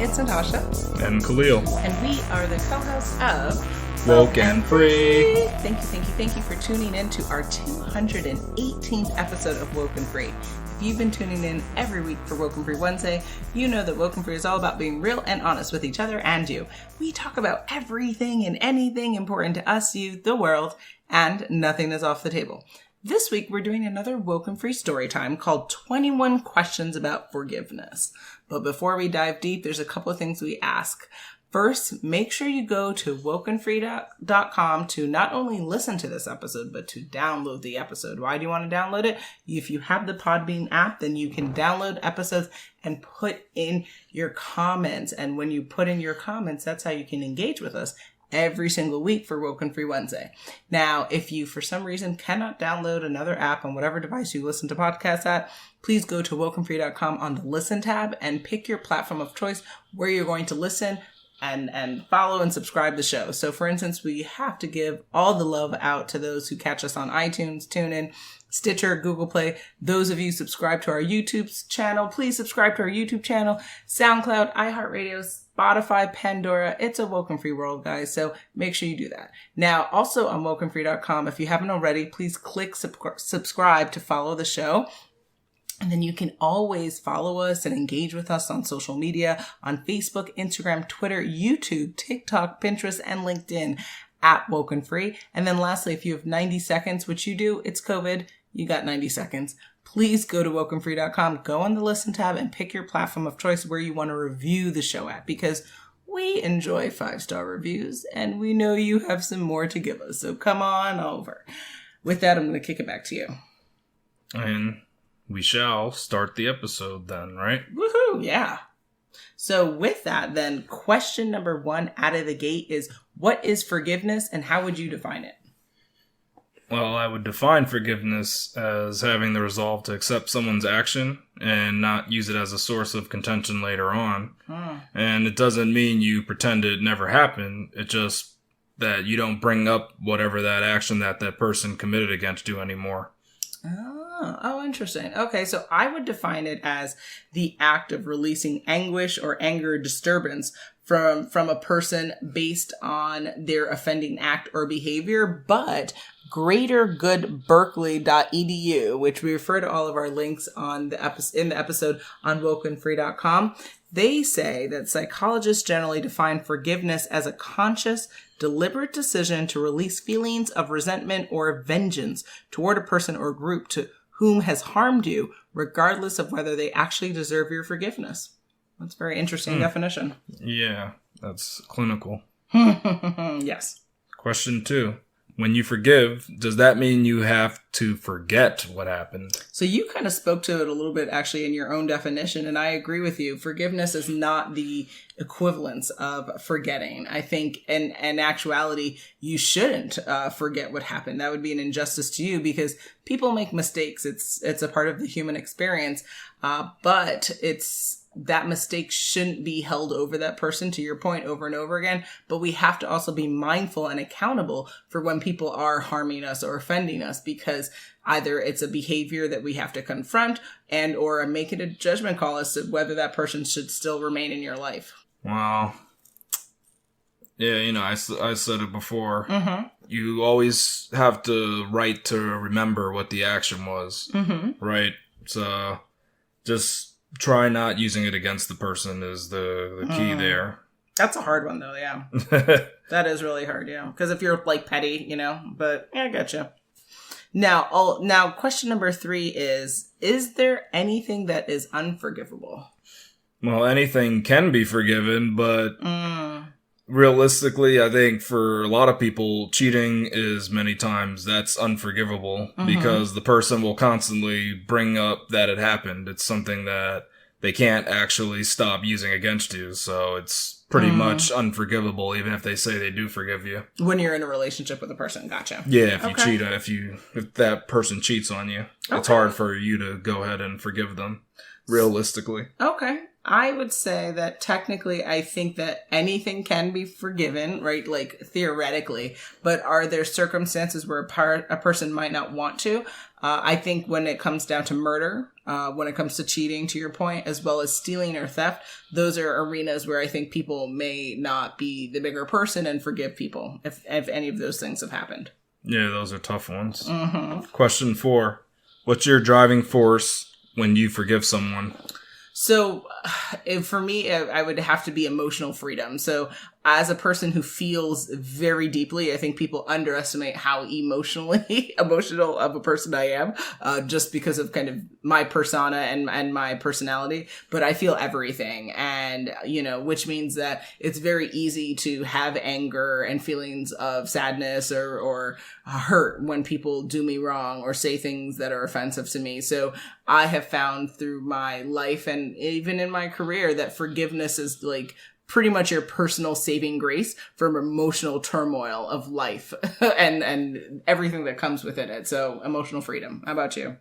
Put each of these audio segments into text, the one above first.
it's Natasha. And Khalil. And we are the co-hosts of WokeNFree. Thank you for tuning in to our 218th episode of WokeNFree. If you've been tuning in every week for WokeNFree Wednesday, you know that WokeNFree is all about being real and honest with each other and you. We talk about everything and anything important to us, you, the world, and nothing is off the table. This week, we're doing another WokeNFree story time called 21 Questions About Forgiveness. But before we dive deep, there's a couple of things we ask. First, make sure you go to WokeNFree.com to not only listen to this episode, but to download the episode. Why do you want to download it? If you have the Podbean app, then you can download episodes and put in your comments. And when you put in your comments, that's how you can engage with us every single week for WokeNFree Wednesday. Now, if you, for some reason, cannot download another app on whatever device you listen to podcasts at, please go to WokeNFree.com on the Listen tab and pick your platform of choice where you're going to listen and follow and subscribe the show. So, for instance, we have to give all the love out to those who catch us on iTunes, TuneIn, Stitcher, Google Play. Those of you subscribe to our YouTube channel, please subscribe to our YouTube channel, SoundCloud, iHeartRadio, Spotify, Pandora. It's a WokeNFree world, guys. So make sure you do that. Now, also on WokeNFree.com, if you haven't already, please click subscribe to follow the show. And then you can always follow us and engage with us on social media, on Facebook, Instagram, Twitter, YouTube, TikTok, Pinterest, and LinkedIn at WokeNFree. And then lastly, if you have 90 seconds, which you do, it's COVID, you got 90 seconds. Please go to WokeNFree.com, go on the Listen tab, and pick your platform of choice where you want to review the show at, because we enjoy 5-star reviews, and we know you have some more to give us. So come on over. With that, I'm going to kick it back to you. And we shall start the episode then, right? Woohoo! Yeah. So with that, then, question number 1 out of the gate is, what is forgiveness and how would you define it? Well, I would define forgiveness as having the resolve to accept someone's action and not use it as a source of contention later on. And it doesn't mean you pretend it never happened. It's just that you don't bring up whatever that action that person committed against you anymore. Oh, interesting. Okay, so I would define it as the act of releasing anguish or anger or disturbance from a person based on their offending act or behavior, but greatergoodberkeley.edu, which we refer to all of our links on in the episode on WokeNFree.com. They say that psychologists generally define forgiveness as a conscious, deliberate decision to release feelings of resentment or vengeance toward a person or group to whom has harmed you, regardless of whether they actually deserve your forgiveness. That's a very interesting definition. Yeah, that's clinical. Yes. Question 2. When you forgive, does that mean you have to forget what happened? So you kind of spoke to it a little bit actually in your own definition, and I agree with you. Forgiveness is not the equivalence of forgetting. I think in actuality, you shouldn't forget what happened. That would be an injustice to you because people make mistakes. It's a part of the human experience, but that mistake shouldn't be held over that person, to your point, over and over again. But we have to also be mindful and accountable for when people are harming us or offending us, because either it's a behavior that we have to confront and or make it a judgment call as to whether that person should still remain in your life. Well, yeah, I said it before. Mm-hmm. You always have the right to remember what the action was, right? So just try not using it against the person is the key there. That's a hard one, though, yeah. That is really hard, yeah. Because if you're, petty, but yeah, I gotcha. Now, question number 3 is there anything that is unforgivable? Well, anything can be forgiven, but realistically, I think for a lot of people, cheating is many times that's unforgivable because the person will constantly bring up that it happened. It's something that they can't actually stop using against you. So it's pretty much unforgivable, even if they say they do forgive you. When you're in a relationship with a person. Gotcha. Yeah, if you cheat, if that person cheats on you, it's hard for you to go ahead and forgive them, realistically. Okay. I would say that technically I think that anything can be forgiven, right? Like theoretically, but are there circumstances where a person might not want to? I think when it comes down to murder, when it comes to cheating, to your point, as well as stealing or theft, those are arenas where I think people may not be the bigger person and forgive people if any of those things have happened. Yeah, those are tough ones. Mm-hmm. Question 4. What's your driving force when you forgive someone? So for me, I would have to be emotional freedom. So as a person who feels very deeply, I think people underestimate how emotional of a person I am, just because of kind of my persona and my personality. But I feel everything. And, which means that it's very easy to have anger and feelings of sadness or hurt when people do me wrong or say things that are offensive to me. So I have found through my life and even in my career that forgiveness is like pretty much your personal saving grace from emotional turmoil of life and everything that comes within it. So emotional freedom. How about you?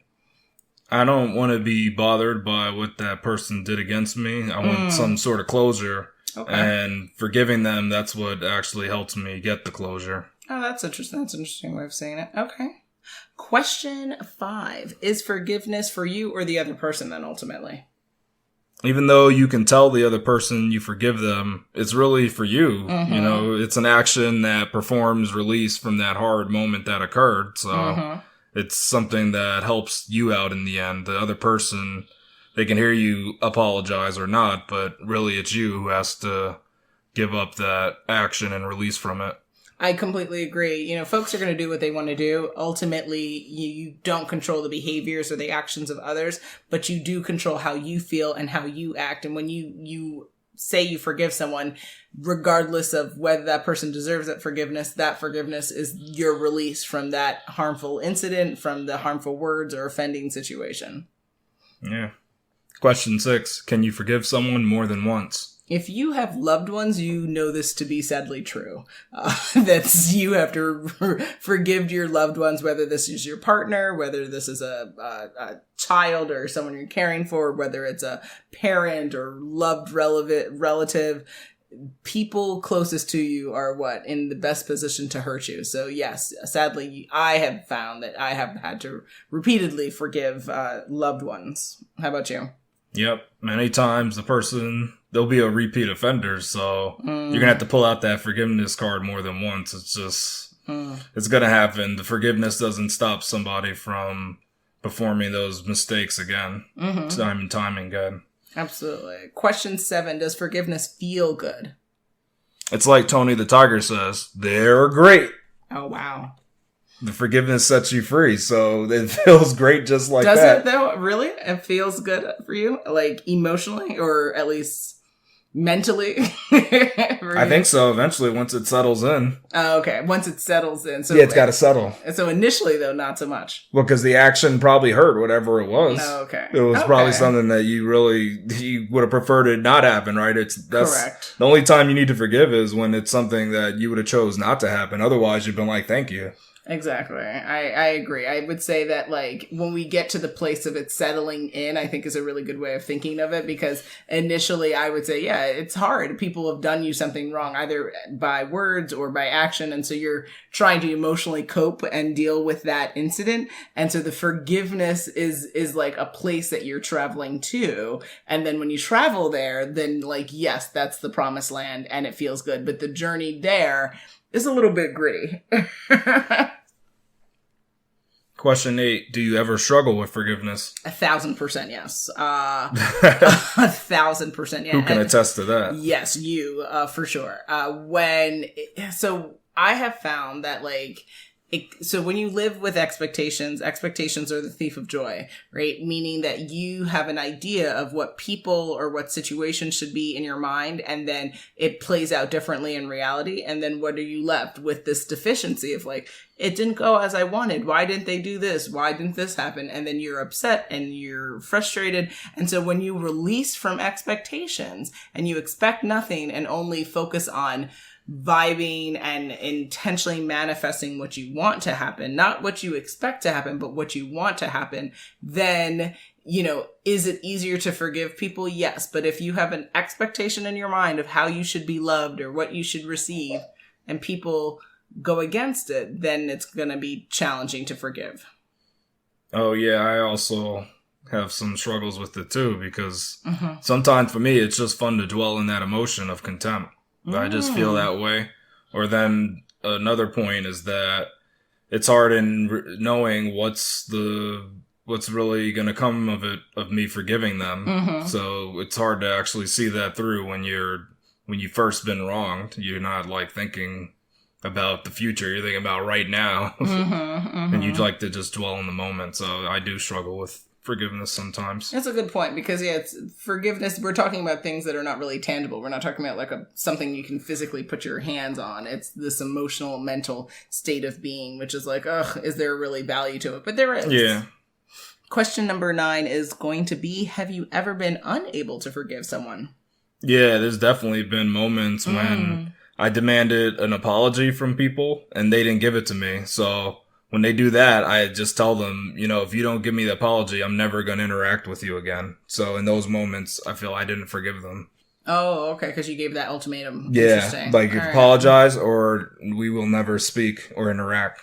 I don't want to be bothered by what that person did against me. I want some sort of closure. Okay. And forgiving them, that's what actually helps me get the closure. Oh, that's interesting. That's an interesting way of saying it. Okay. Question 5. Is forgiveness for you or the other person then ultimately? Even though you can tell the other person you forgive them, it's really for you. Mm-hmm. It's an action that performs release from that hard moment that occurred. So it's something that helps you out in the end. The other person, they can hear you apologize or not, but really it's you who has to give up that action and release from it. I completely agree. Folks are going to do what they want to do. Ultimately, you don't control the behaviors or the actions of others, but you do control how you feel and how you act. And when you say you forgive someone, regardless of whether that person deserves that forgiveness is your release from that harmful incident, from the harmful words or offending situation. Yeah. Question 6. Can you forgive someone more than once? If you have loved ones, you know this to be sadly true. That's you have to forgive your loved ones, whether this is your partner, whether this is a child or someone you're caring for, whether it's a parent or loved relative. People closest to you are in the best position to hurt you. So yes, sadly, I have found that I have had to repeatedly forgive loved ones. How about you? Yep. Many times they'll be a repeat offender, so you're going to have to pull out that forgiveness card more than once. It's just, it's going to happen. The forgiveness doesn't stop somebody from performing those mistakes again, time and time again. Absolutely. Question 7, does forgiveness feel good? It's like Tony the Tiger says, they're great. Oh, wow. The forgiveness sets you free, so it feels great just like that. Does it though? Really? It feels good for you? Like emotionally or at least mentally? I think so. Eventually, once it settles in. Oh, okay. Once it settles in. So yeah, it's got to settle. So initially, though, not so much. Well, because the action probably hurt, whatever it was. Oh, okay. It was probably something that you would have preferred it not happen, right? That's correct. The only time you need to forgive is when it's something that you would have chose not to happen. Otherwise, you've been like, thank you. Exactly. I agree. I would say that when we get to the place of it settling in, I think is a really good way of thinking of it, because initially I would say, yeah, it's hard. People have done you something wrong, either by words or by action. And so you're trying to emotionally cope and deal with that incident. And so the forgiveness is like a place that you're traveling to. And then when you travel there, then yes, that's the promised land and it feels good. But the journey there is a little bit gritty. Question 8. Do you ever struggle with forgiveness? 1,000% yes. 1,000% yeah. Who can attest to that? Yes, you, for sure. So I have found that so when you live with expectations are the thief of joy, right? Meaning that you have an idea of what people or what situations should be in your mind, and then it plays out differently in reality. And then what are you left with? This deficiency of it didn't go as I wanted. Why didn't they do this? Why didn't this happen? And then you're upset and you're frustrated. And so when you release from expectations and you expect nothing and only focus on vibing and intentionally manifesting what you want to happen, not what you expect to happen, but what you want to happen, then is it easier to forgive people? Yes. But if you have an expectation in your mind of how you should be loved or what you should receive, and people go against it, then it's going to be challenging to forgive. Oh, yeah. I also have some struggles with it, too, because sometimes for me, it's just fun to dwell in that emotion of contempt. I just feel that way. Or then another point is that it's hard in knowing what's really going to come of me forgiving them. So it's hard to actually see that through when you've first been wronged. You're not like thinking about the future. You're thinking about right now. And you'd like to just dwell in the moment. So I do struggle with forgiveness sometimes. That's a good point because it's forgiveness. We're talking about things that are not really tangible. We're not talking about like something you can physically put your hands on. It's this emotional, mental state of being, which is like, is there really value to it? But there is. Yeah. Question number 9 is going to be, have you ever been unable to forgive someone? Yeah, there's definitely been moments when I demanded an apology from people and they didn't give it to me. So when they do that, I just tell them, if you don't give me the apology, I'm never going to interact with you again. So in those moments, I feel I didn't forgive them. Oh, okay, because you gave that ultimatum. Yeah, like apologize or we will never speak or interact.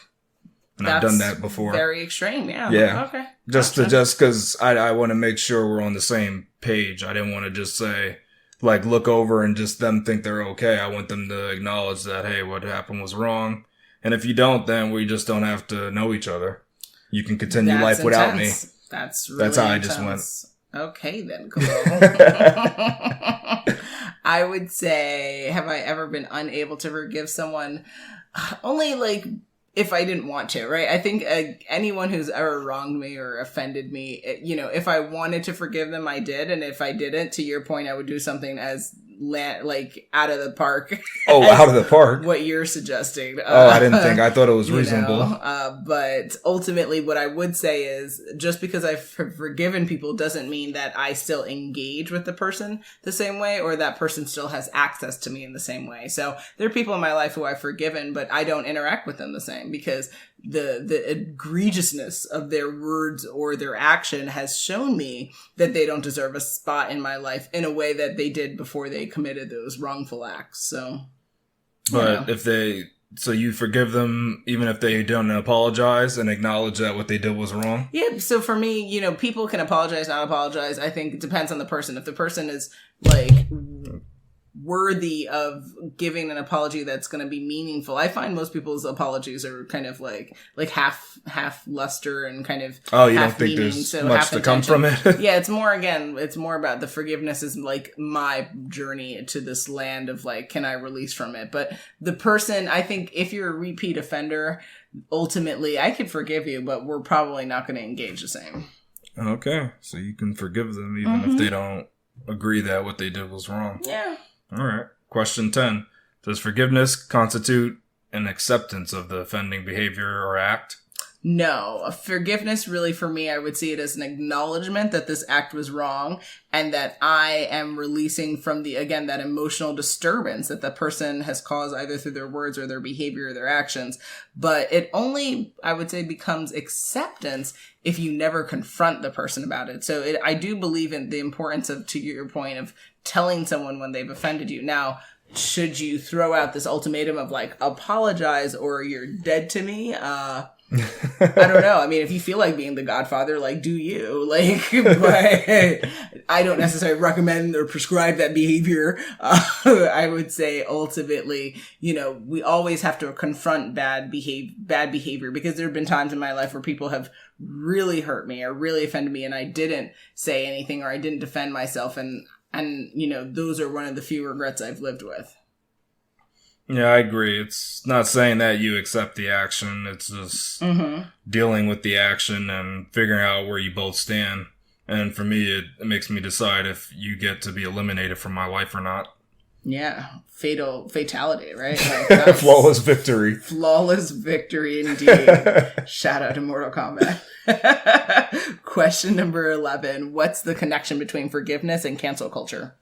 And I've done that before. Very extreme, yeah. Yeah. Okay. Just because I want to make sure we're on the same page. I didn't want to just say, like, look over and just them think they're okay. I want them to acknowledge that, hey, what happened was wrong. And if you don't, then we just don't have to know each other. You can continue life without me. That's really That's how intense. I just went. Okay, then, cool. I would say, have I ever been unable to forgive someone? Only, like, if I didn't want to, right? I think anyone who's ever wronged me or offended me, if I wanted to forgive them, I did. And if I didn't, to your point, I would do something as out of the park. Oh, out of the park. What you're suggesting. I didn't think. I thought it was reasonable. But ultimately, what I would say is just because I've forgiven people doesn't mean that I still engage with the person the same way or that person still has access to me in the same way. So there are people in my life who I've forgiven, but I don't interact with them the same because the egregiousness of their words or their action has shown me that they don't deserve a spot in my life in a way that they did before they committed those wrongful acts. So, but so you forgive them even if they don't apologize and acknowledge that what they did was wrong? Yeah. So for me, people can apologize, not apologize. I think it depends on the person. If the person is like worthy of giving an apology that's going to be meaningful. I find most people's apologies are kind of like half luster and kind of you don't think there's much to come from it? Yeah, it's more about the forgiveness is like my journey to this land of like, can I release from it? But the person, I think if you're a repeat offender, ultimately I could forgive you, but we're probably not going to engage the same. Okay. So you can forgive them even if they don't agree that what they did was wrong. Yeah. All right. Question 10. Does forgiveness constitute an acceptance of the offending behavior or act? No. Forgiveness really for me, I would see it as an acknowledgement that this act was wrong and that I am releasing from that emotional disturbance that the person has caused either through their words or their behavior or their actions. But it only, I would say, becomes acceptance if you never confront the person about it. So I do believe in the importance of, to your point, of telling someone when they've offended you. Now, should you throw out this ultimatum of like, apologize or you're dead to me? I don't know. I mean, if you feel like being the Godfather, like, do you? Like, but I don't necessarily recommend or prescribe that behavior. I would say ultimately, we always have to confront bad behavior because there have been times in my life where people have really hurt me or really offended me and I didn't say anything or I didn't defend myself. And those are one of the few regrets I've lived with. Yeah, I agree. It's not saying that you accept the action. It's just dealing with the action and figuring out where you both stand. And for me, it makes me decide if you get to be eliminated from my life or not. Yeah. Fatality, right? Like Flawless victory. Flawless victory indeed. Shout out to Mortal Kombat. Question number 11. What's the connection between forgiveness and cancel culture?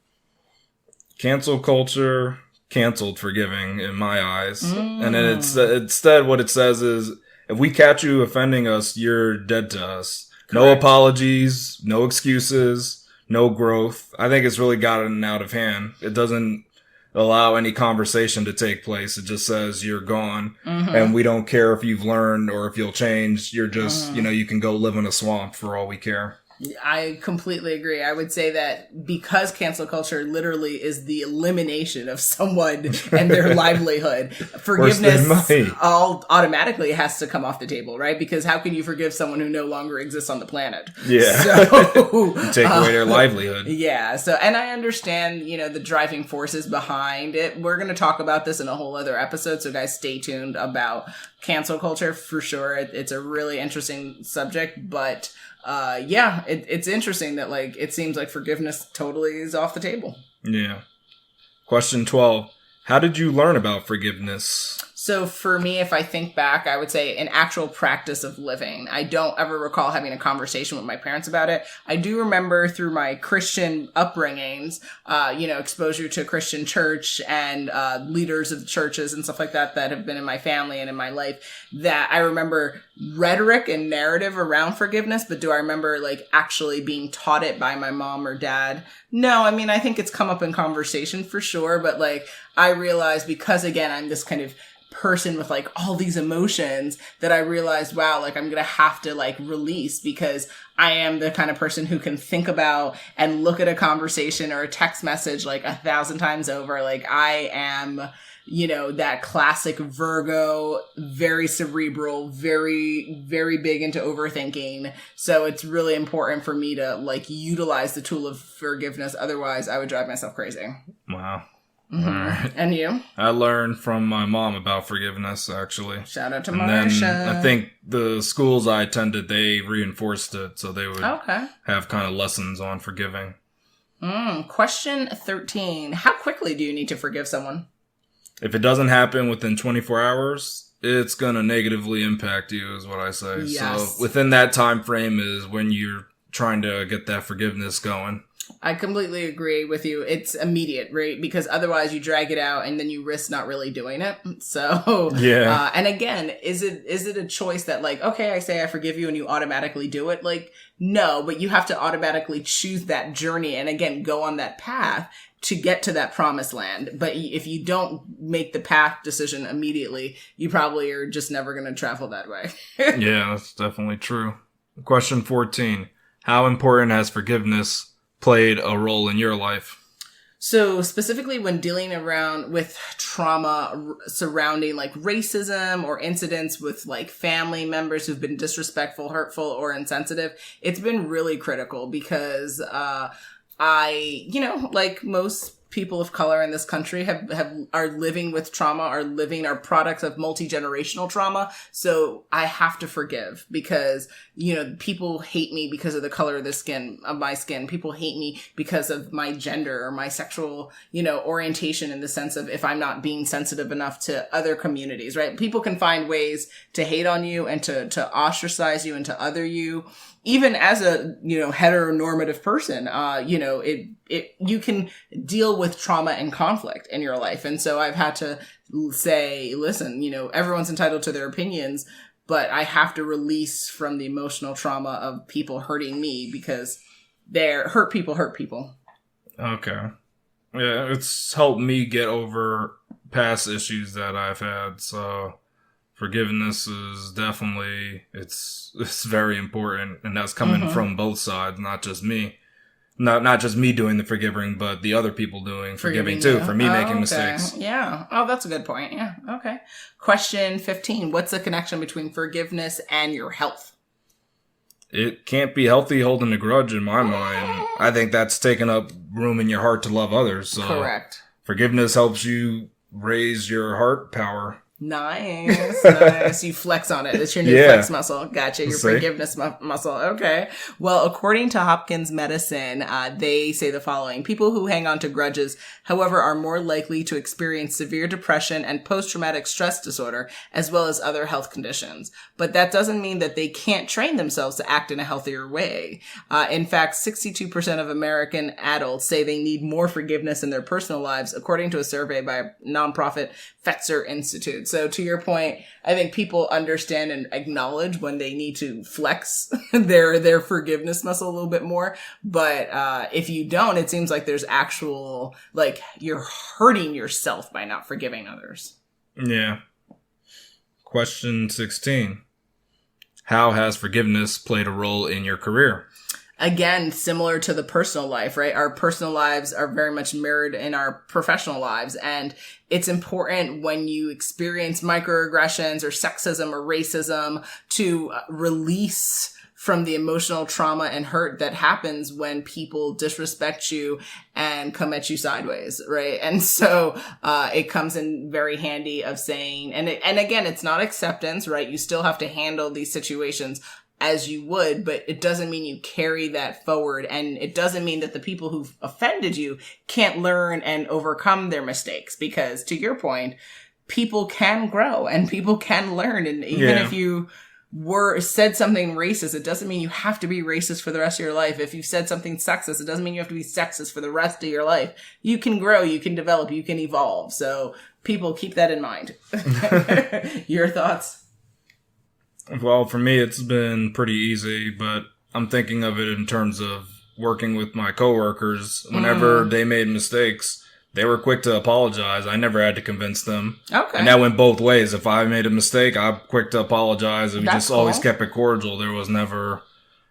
Cancel culture canceled forgiving in my eyes. And then instead what it says is, if we catch you offending us, you're dead to us. No apologies, no excuses, no growth. I think it's really gotten out of hand. It doesn't allow any conversation to take place. It just says you're gone, and we don't care if you've learned or if you'll change. You're just, you can go live in a swamp for all we care. I completely agree. I would say that because cancel culture literally is the elimination of someone and their livelihood, forgiveness all automatically has to come off the table, right? Because how can you forgive someone who no longer exists on the planet? Yeah. So, take away their livelihood. Yeah. So, and I understand, the driving forces behind it. We're going to talk about this in a whole other episode. So guys, stay tuned about cancel culture for sure. It's a really interesting subject, but it's interesting that it seems like forgiveness totally is off the table. Yeah. Question 12. How did you learn about forgiveness? So for me, if I think back, I would say an actual practice of living. I don't ever recall having a conversation with my parents about it. I do remember through my Christian upbringings, exposure to Christian church and leaders of churches and stuff like that have been in my family and in my life, that I remember rhetoric and narrative around forgiveness. But do I remember actually being taught it by my mom or dad? No, I mean, I think it's come up in conversation for sure. But I realized, because again, I'm this kind of person with all these emotions, that I realized, wow, I'm going to have to release, because I am the kind of person who can think about and look at a conversation or a text message 1,000 times over. I am, that classic Virgo, very cerebral, very, very big into overthinking. So it's really important for me to utilize the tool of forgiveness. Otherwise, I would drive myself crazy. Wow. Mm-hmm. All right. And you? I learned from my mom about forgiveness, actually. Shout out to Marsha. Then I think the schools I attended, they reinforced it, so they would have kind of lessons on forgiving. Question 13. How quickly do you need to forgive someone? If it doesn't happen within 24 hours, it's going to negatively impact you, is what I say. Yes. So within that time frame is when you're trying to get that forgiveness going. I completely agree with you. It's immediate, right? Because otherwise you drag it out and then you risk not really doing it. So, yeah. And again, is it a choice that okay, I say I forgive you and you automatically do it? No, but you have to automatically choose that journey and again, go on that path to get to that promised land. But if you don't make the path decision immediately, you probably are just never going to travel that way. Yeah, that's definitely true. Question 14. How important has forgiveness played a role in your life? So specifically when dealing around with trauma surrounding racism or incidents with family members who've been disrespectful, hurtful, or insensitive, it's been really critical because I, most people of color in this country are living with trauma, are products of multi-generational trauma. So I have to forgive because, people hate me because of the color of my skin. People hate me because of my gender or my sexual, orientation, in the sense of if I'm not being sensitive enough to other communities, right? People can find ways to hate on you and to ostracize you and to other you. Even as a, heteronormative person, you can deal with trauma and conflict in your life. And so I've had to say, listen, everyone's entitled to their opinions, but I have to release from the emotional trauma of people hurting me because hurt people. Okay. Yeah, it's helped me get over past issues that I've had. So forgiveness is definitely, it's very important, and that's coming from both sides, not just me. Not just me doing the forgiving, but the other people doing forgiving too, for me making mistakes. Yeah. Oh, that's a good point. Yeah. Okay. Question 15. What's the connection between forgiveness and your health? It can't be healthy holding a grudge in my mind. I think that's taking up room in your heart to love others. So correct. Forgiveness helps you raise your heart power. Nice. You flex on it. It's your new flex muscle. Gotcha. Your forgiveness muscle. Okay. Well, according to Hopkins Medicine, they say the following. People who hang on to grudges, however, are more likely to experience severe depression and post-traumatic stress disorder, as well as other health conditions. But that doesn't mean that they can't train themselves to act in a healthier way. In fact, 62% of American adults say they need more forgiveness in their personal lives, according to a survey by nonprofit Fetzer Institute. So to your point, I think people understand and acknowledge when they need to flex their forgiveness muscle a little bit more. But if you don't, it seems like there's actual, like, you're hurting yourself by not forgiving others. Yeah. Question 16. How has forgiveness played a role in your career? Again, similar to the personal life, right? Our personal lives are very much mirrored in our professional lives. And it's important when you experience microaggressions or sexism or racism to release from the emotional trauma and hurt that happens when people disrespect you and come at you sideways, right? And so it comes in very handy of saying, and again, it's not acceptance, right? You still have to handle these situations as you would, but it doesn't mean you carry that forward. And it doesn't mean that the people who've offended you can't learn and overcome their mistakes, because to your point, people can grow and people can learn. And even if you said something racist, it doesn't mean you have to be racist for the rest of your life. If you've said something sexist, it doesn't mean you have to be sexist for the rest of your life. You can grow, you can develop, you can evolve. So people, keep that in mind. Your thoughts? Well, for me, it's been pretty easy, but I'm thinking of it in terms of working with my coworkers. Whenever they made mistakes, they were quick to apologize. I never had to convince them. Okay. And that went both ways. If I made a mistake, I'm quick to apologize. And we just always kept it cordial. There was never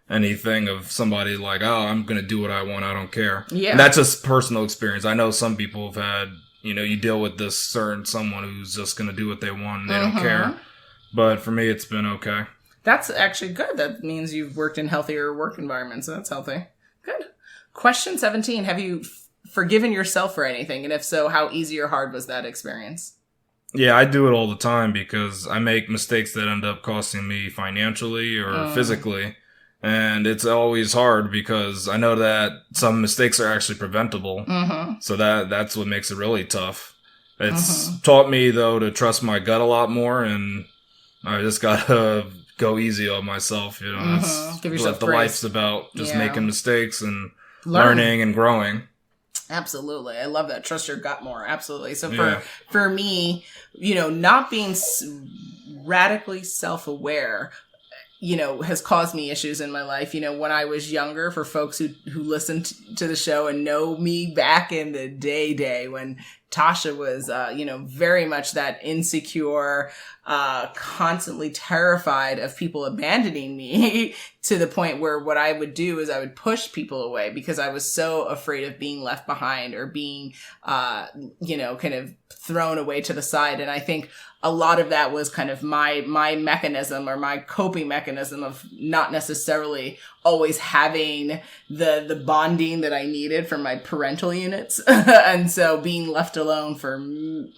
anything of somebody like, oh, I'm going to do what I want. I don't care. Yeah. And that's just personal experience. I know some people have had, you deal with this certain someone who's just going to do what they want and they don't care. But for me, it's been okay. That's actually good. That means you've worked in healthier work environments, so that's healthy. Good. Question 17. Have you forgiven yourself for anything? And if so, how easy or hard was that experience? Yeah, I do it all the time because I make mistakes that end up costing me financially or physically. And it's always hard because I know that some mistakes are actually preventable. So that's what makes it really tough. It's taught me, though, to trust my gut a lot more, and I just gotta go easy on myself, That's Give yourself what the grace. Life's about, just making mistakes and learning and growing. Absolutely. I love that. Trust your gut more. Absolutely. So for me, not being radically self-aware, has caused me issues in my life. When I was younger, for folks who listen to the show and know me back in the day when Tasha was, very much that insecure, constantly terrified of people abandoning me to the point where what I would do is I would push people away because I was so afraid of being left behind or being, kind of thrown away to the side. And I think a lot of that was kind of my mechanism or my coping mechanism of not necessarily always having the bonding that I needed from my parental units. And so being left alone for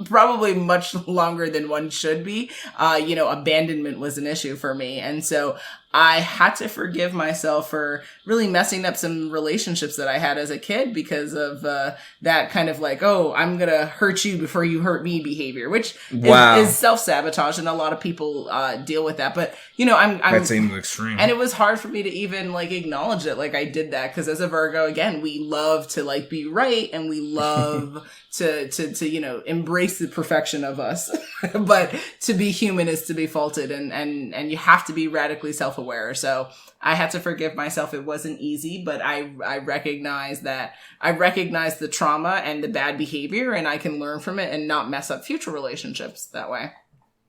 probably much longer than one should be, abandonment was an issue for me. And so I had to forgive myself for really messing up some relationships that I had as a kid because of that kind of like, oh, I'm going to hurt you before you hurt me behavior, which is self-sabotage. And a lot of people deal with that. But, that seems extreme. And it was hard for me to even acknowledge it. I did that because as a Virgo, again, we love to be right and we love to embrace the perfection of us. But to be human is to be faulted and you have to be radically self-aware. So I had to forgive myself. It wasn't easy, but I recognize the trauma and the bad behavior and I can learn from it and not mess up future relationships that way.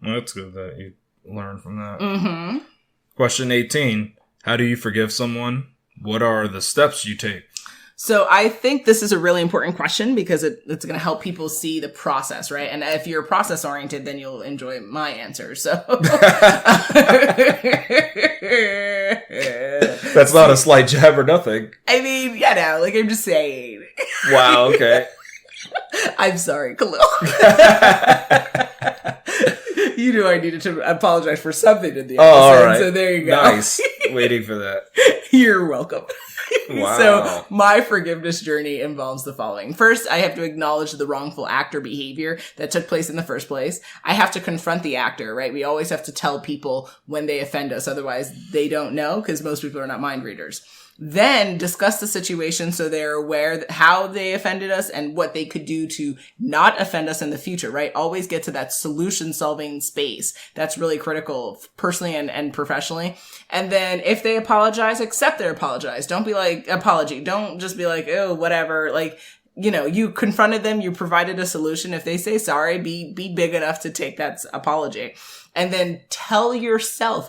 Well, that's good that you learn from that. Question 18. How do you forgive someone? What are the steps you take? So I think this is a really important question because it's going to help people see the process, right? And if you're process oriented, then you'll enjoy my answer. So that's not a slight jab or nothing. I mean, I'm just saying. Wow. Okay. I'm sorry, Khalil. You knew I needed to apologize for something in the episode. Oh, all right. So there you go. Nice. Waiting for that. You're welcome. Wow. So my forgiveness journey involves the following. First, I have to acknowledge the wrongful act or behavior that took place in the first place. I have to confront the actor, right? We always have to tell people when they offend us. Otherwise, they don't know because most people are not mind readers. Then discuss the situation so they're aware how they offended us and what they could do to not offend us in the future, right? Always get to that solution solving space. That's really critical personally and professionally. And then if they apologize, accept their apologize. Don't be like, apology. Don't just be like, oh, whatever. Like, you confronted them, you provided a solution. If they say sorry, be big enough to take that apology. And then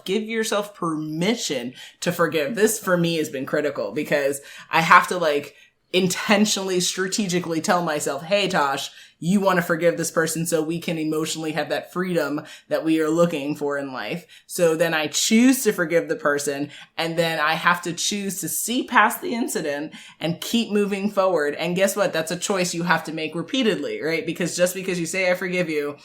give yourself permission to forgive. This for me has been critical because I have to intentionally, strategically tell myself, hey, Tosh, you want to forgive this person so we can emotionally have that freedom that we are looking for in life. So then I choose to forgive the person, and then I have to choose to see past the incident and keep moving forward. And guess what? That's a choice you have to make repeatedly, right? Because just because you say I forgive you,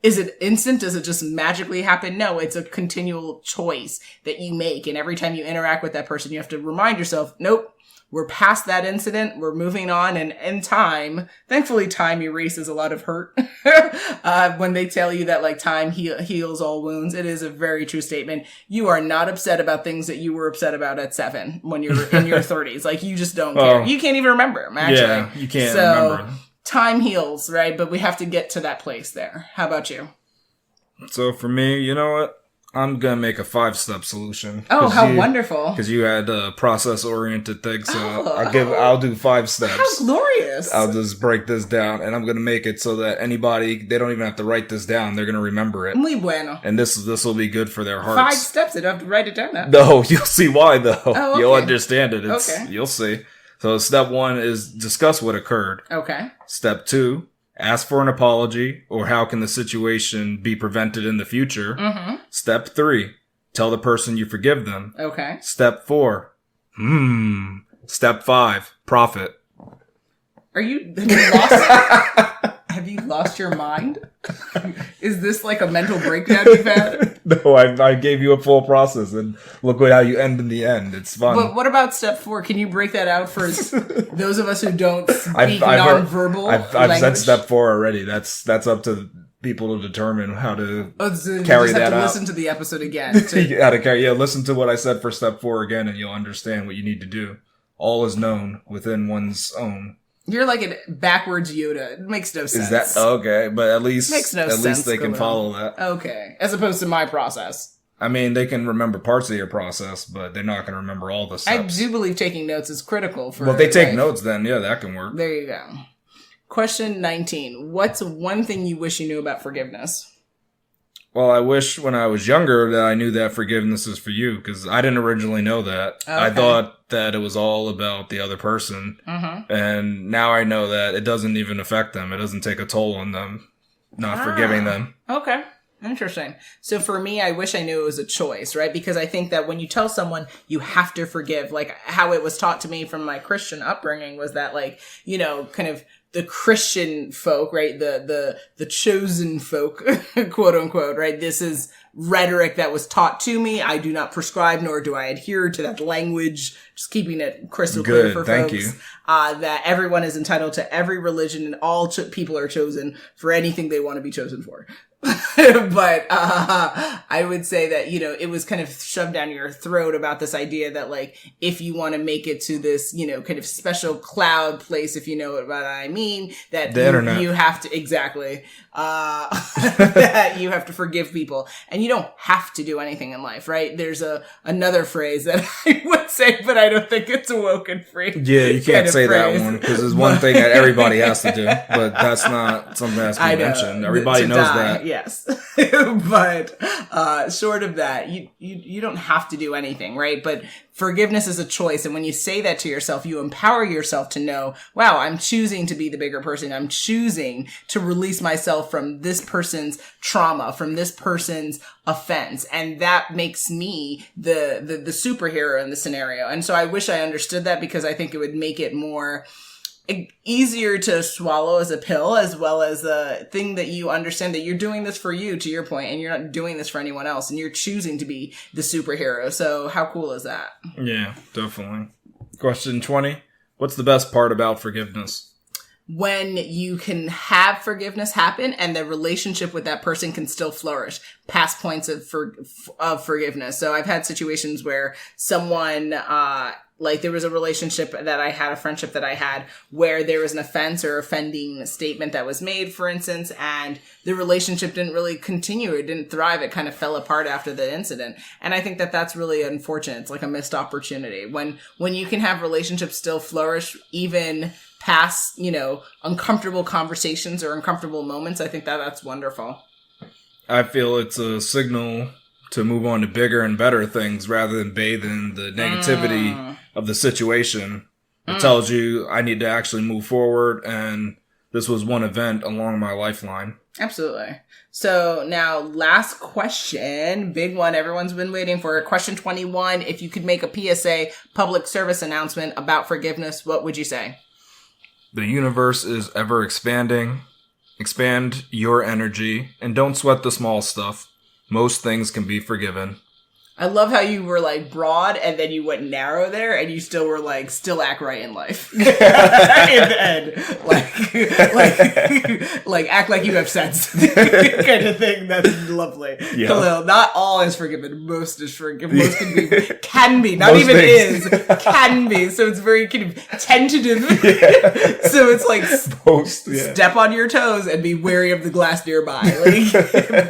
is it instant? Does it just magically happen? No, it's a continual choice that you make. And every time you interact with that person, you have to remind yourself, nope, we're past that incident. We're moving on. And in time, thankfully, time erases a lot of hurt. When they tell you that time heals all wounds, it is a very true statement. You are not upset about things that you were upset about at 7 when you're in your 30s. You just don't care. You can't even remember them, actually. Yeah, you can't remember. Time heals, right? But we have to get to that place there. How about you? So for me, you know what? I'm going to make a 5-step solution. Oh, how wonderful. Because you had a process-oriented thing, so I'll do 5 steps. How glorious. I'll just break this down, and I'm going to make it so that they don't even have to write this down. They're going to remember it. Muy bueno. And this will be good for their hearts. 5 steps, they don't have to write it down now. No, you'll see why, though. Oh, okay. You'll understand it. Okay. You'll see. So step 1 is discuss what occurred. Okay. Step 2, ask for an apology, or how can the situation be prevented in the future. Mm-hmm. Step 3, tell the person you forgive them. Okay. Step 4, Step 5, profit. Have you lost your mind? Is this like a mental breakdown you've had? No, I gave you a full process, and look how you end in the end. It's fun. But what about step 4? Can you break that out for those of us who don't speak non-verbal language? I've said step 4 already. That's up to people to determine how to carry that out. Listen to the episode again. Listen to what I said for step 4 again, and you'll understand what you need to do. All is known within one's own. You're like a backwards Yoda. It makes no sense. Is that okay? But at least they can Galil. follow that. Okay, as opposed to my process. I mean, they can remember parts of your process, but they're not going to remember all the steps. I do believe taking notes is critical for. Well, if they take notes, then that can work. There you go. Question 19. What's one thing you wish you knew about forgiveness? Well, I wish when I was younger that I knew that forgiveness is for you, because I didn't originally know that. Okay. I thought that it was all about the other person. Mm-hmm. And now I know that it doesn't even affect them. It doesn't take a toll on them, not forgiving them. Okay. Interesting. So for me, I wish I knew it was a choice, right? Because I think that when you tell someone you have to forgive, like how it was taught to me from my Christian upbringing was that kind of the Christian folk, right? The chosen folk, quote unquote, right? This is rhetoric that was taught to me. I do not prescribe nor do I adhere to that language. Just keeping it crystal clear for Thank folks. You. That everyone is entitled to every religion and all people are chosen for anything they want to be chosen for. But I would say that, it was kind of shoved down your throat about this idea that if you want to make it to this, kind of special cloud place, if you know what I mean, that you have to, exactly, that you have to forgive people and you don't have to do anything in life, right? There's another phrase that I would say, but I don't think it's WokeNFree. Yeah, you can't say that one because there's one thing that everybody has to do, but that's not something that's been mentioned. Everybody knows that. Yes. But short of that, you don't have to do anything, right? But forgiveness is a choice. And when you say that to yourself, you empower yourself to know, wow, I'm choosing to be the bigger person. I'm choosing to release myself from this person's trauma, from this person's offense. And that makes me the superhero in the scenario. And so I wish I understood that because I think it would make it more easier to swallow as a pill, as well as a thing that you understand that you're doing this for you, to your point, and you're not doing this for anyone else, and you're choosing to be the superhero. So how cool is that? Yeah, definitely. Question 20. What's the best part about forgiveness? When you can have forgiveness happen and the relationship with that person can still flourish past points of forgiveness. So I've had situations where someone, Like there was a relationship that I had, a friendship that I had, where there was an offense or offending statement that was made, for instance, and the relationship didn't really continue. It didn't thrive. It kind of fell apart after the incident. And I think that that's really unfortunate. It's like a missed opportunity. When you can have relationships still flourish, even past, uncomfortable conversations or uncomfortable moments, I think that that's wonderful. I feel it's a signal to move on to bigger and better things rather than bathe in the negativity of the situation. It tells you I need to actually move forward, and this was one event along my lifeline. Absolutely. So now, last question, big one everyone's been waiting for. Question 21, if you could make a PSA, public service announcement about forgiveness, what would you say? The universe is ever expanding. Expand your energy, and don't sweat the small stuff. Most things can be forgiven. I love how you were like broad and then you went narrow there and you still were like, still act right in life. In the end. Like act like you have sense. Kind of thing. That's lovely. Yeah. Khalil, not all is forgiven. Most is forgiven. Most can be. Not most even things. Can be. So it's very kind of tentative. Yeah. So it's like step on your toes and be wary of the glass nearby. Like,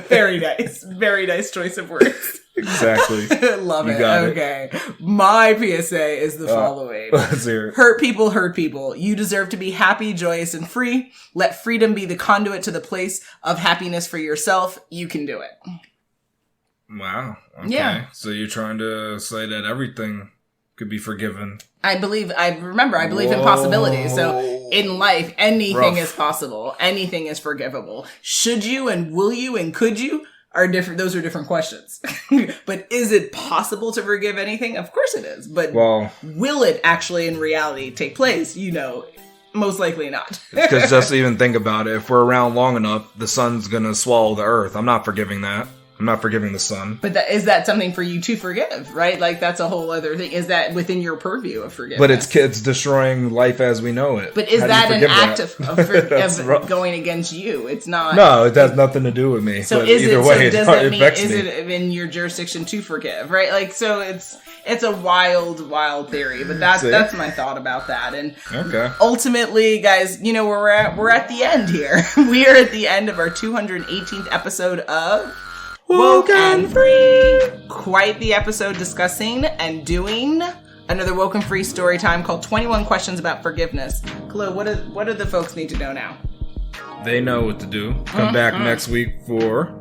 very nice. Very nice choice of words. Exactly. Love it. Okay. My PSA is the following. Let's hear it. Hurt people hurt people. You deserve to be happy, joyous, and free. Let freedom be the conduit to the place of happiness for yourself. You can do it. Wow. Okay. Yeah. So you're trying to say that everything could be forgiven. I believe in possibilities. So in life, anything is possible. Anything is forgivable. Should you and will you and could you? Are different. Those are different questions. But is it possible to forgive anything? Of course it is. But will it actually in reality take place? Most likely not. Because just even think about it. If we're around long enough, the sun's going to swallow the earth. I'm not forgiving that. I'm not forgiving the sun. But is that something for you to forgive, right? Like, that's a whole other thing. Is that within your purview of forgiveness? But it's destroying life as we know it. But is that an act of going against you? It's not. No, it has nothing to do with me. So does that mean, is it in your jurisdiction to forgive, right? Like, so it's a wild theory, but that's my thought about that. And ultimately, guys, we're at the end here. We are at the end of our 218th episode of WokeNFree. Quite the episode discussing and doing another WokeNFree story time called 21 Questions About Forgiveness. Khalil, what do the folks need to know now? They know what to do. Come back next week for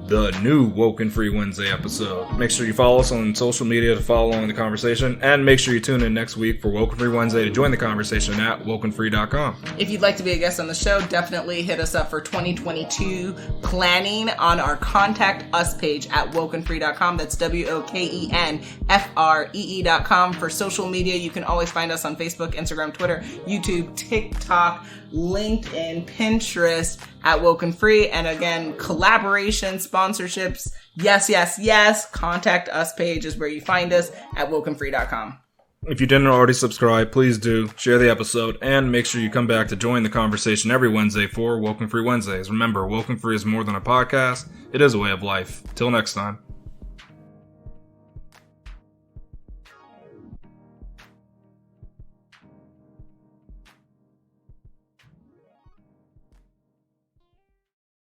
the new WokeNFree Wednesday episode. Make sure you follow us on social media to follow along the conversation, and make sure you tune in next week for WokeNFree Wednesday to join the conversation at WokeNFree.com. If you'd like to be a guest on the show, definitely hit us up for 2022 planning on our Contact Us page at WokeNFree.com. That's WokenFree.com. For social media, you can always find us on Facebook, Instagram, Twitter, YouTube, TikTok, LinkedIn, Pinterest at WokeNFree. And again, collaboration, sponsorships, yes. Contact Us page is where you find us at WokenFree.com. If you didn't already subscribe, please do. Share the episode, and make sure you come back to join the conversation every Wednesday for WokeNFree Wednesdays. Remember, WokeNFree is more than a podcast. It is a way of life. Till next time.